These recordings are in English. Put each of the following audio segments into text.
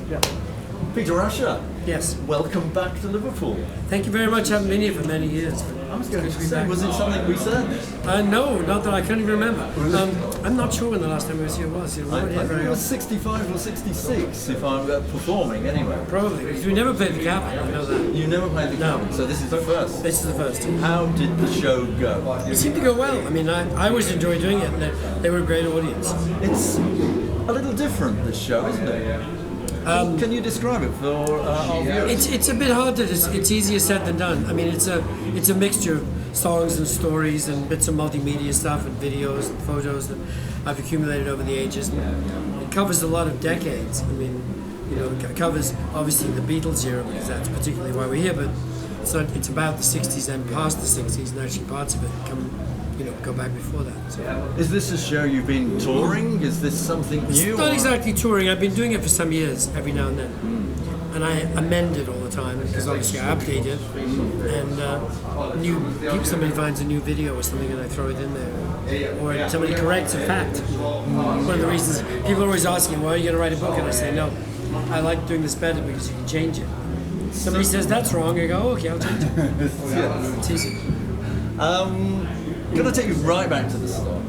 Yeah. Peter Asher, Yes. welcome back to Liverpool. Thank you very much. I haven't been here for many years. I was going to say, was it something we said? No, not that I can't even remember. I'm not sure when the last time I was here was. You know, I we're here think very it was often. 65 or 66 if I'm performing anyway. Probably, because we never played the Cabin. I know that. You never played the No. Cabin, so this is the first. This is the first. How did the show go? It seemed to go well. I mean, I always enjoy doing it, and they were a great audience. It's a little different, this show, isn't it? Can you describe it for our viewers? It's a bit hard to. It's easier said than done. I mean, it's a mixture of songs and stories and bits of multimedia stuff and videos and photos that I've accumulated over the ages. It covers a lot of decades. I mean, you know, it covers obviously the Beatles era because that's particularly why we're here. But it's about the '60s and past the '60s, and actually parts of it go back before that. So. Is this a show you've been touring? Is this something new? It's not exactly touring. I've been doing it for some years, every now and then. And I amend it all the time because obviously I update it. And somebody finds a new video or something and I throw it in there. Or somebody corrects a fact. One of the reasons people are always asking, well, are you going to write a book? And I say, no, I like doing this better because you can change it. Somebody says that's wrong, I go, okay, I'll change it. It's easy. Can I take you right back to the start?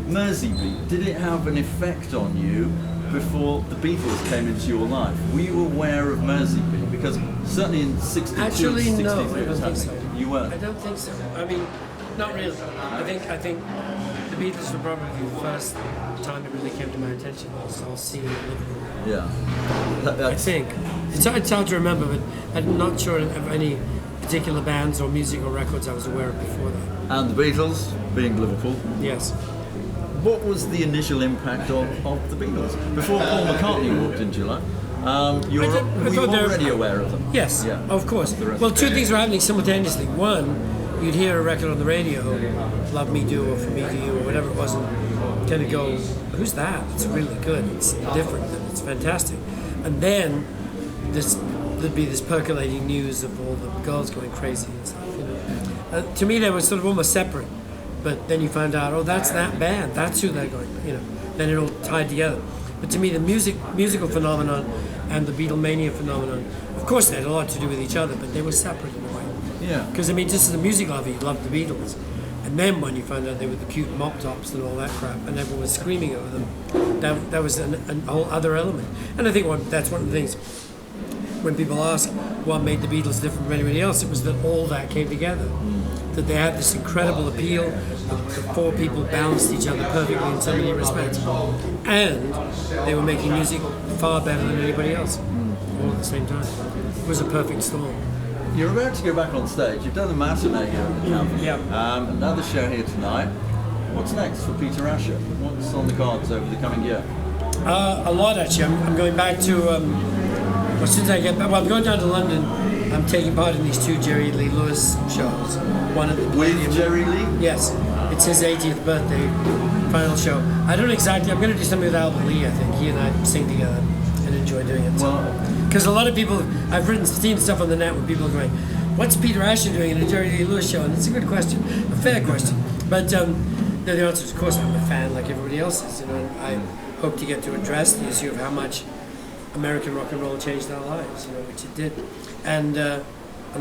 Merseybeat, did it have an effect on you before the Beatles came into your life? Were you aware of Merseybeat? Because certainly in 62, Actually, 63 no, I it don't was think happening. so. You weren't? I don't think so. I mean, not really. I think the Beatles were probably the first time it really came to my attention. This whole scene in Liverpool. Yeah. I think. It's hard to remember, but I'm not sure of any particular bands or musical records I was aware of before that. And the Beatles, being Liverpool, Yes. what was the initial impact of the Beatles? Before Paul McCartney walked into your life, were you already aware of them? Yes, Yeah. of course. The rest Well, of two things were happening simultaneously. One, you'd hear a record on the radio, Love Me Do or For Me To You or whatever it was, and kind of go, who's that? It's really good. It's different. It's fantastic. And then there'd be this percolating news of all the girls going crazy and stuff. You know? To me, they were sort of almost separate. But then you find out, oh, that's that band. That's who they're going. You know, then it all tied together. But to me, the musical phenomenon and the Beatlemania phenomenon, of course, they had a lot to do with each other, but they were separate in a way. Yeah. Because I mean, just as a music lover, you loved the Beatles, and then when you found out they were the cute mop tops and all that crap, and everyone was screaming over them, that was a whole other element. And I think that's one of the things. When people ask what made the Beatles different from anybody else, it was that all that came together. That they had this incredible appeal, the four people balanced each other perfectly in so many respects. And they were making music far better than anybody else, all at the same time. It was a perfect storm. You're about to go back on stage. You've done a matinee here at the Cabin. Yeah. Another show here tonight. What's next for Peter Asher? What's on the cards over the coming year? A lot, actually. I'm going back to... as soon as I get back, well, I'm going down to London. I'm taking part in these two Jerry Lee Lewis shows. One at the Palladium. With Jerry Lee? Yes, it's his 80th birthday final show. I don't exactly. I'm going to do something with Albert Lee. I think he and I sing together and enjoy doing it. Because a lot of people, I've seen stuff on the net where people are going, "What's Peter Asher doing in a Jerry Lee Lewis show?" And it's a good question, a fair question. But the answer is, of course, I'm a fan like everybody else is. You know, and I hope to get to address the issue of how much American rock and roll changed our lives, you know, which it did. And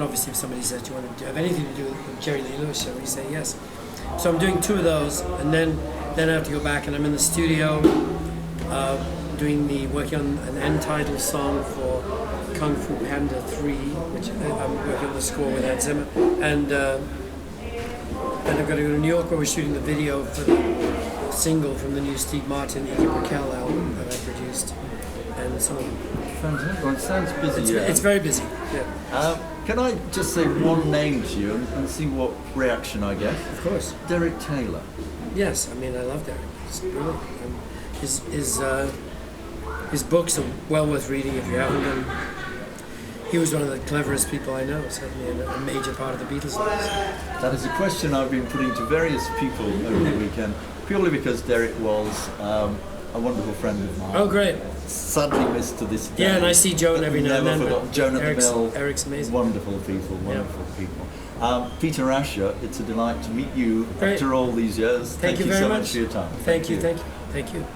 obviously if somebody says, do you want to have anything to do with Jerry Lee Lewis show, we say yes. So I'm doing two of those, and then I have to go back, and I'm in the studio working on an end title song for Kung Fu Panda 3, which I'm working on the score with Hans Zimmer. And then I've got to go to New York where we're shooting the video for the single from the new Steve Martin, Iggy Brickell album that I produced. And so Fantastic. Well, it sounds busy. it's very busy. Yeah. Can I just say one name to you and see what reaction I get? Of course. Derek Taylor. Yes, I mean I love Derek. He's brilliant. His books are well worth reading if you haven't done. He was one of the cleverest people I know, certainly a major part of the Beatles lives. That is a question I've been putting to various people over the weekend, purely because Derek was a wonderful friend of mine. Oh, great. Sadly missed to this day. Yeah, and I see Joan every now and then. Never forgot Joan at the Mill. Eric's amazing. Wonderful people. Peter Asher, it's a delight to meet you Great. after all these years. Thank you very so much much for your time. Thank you.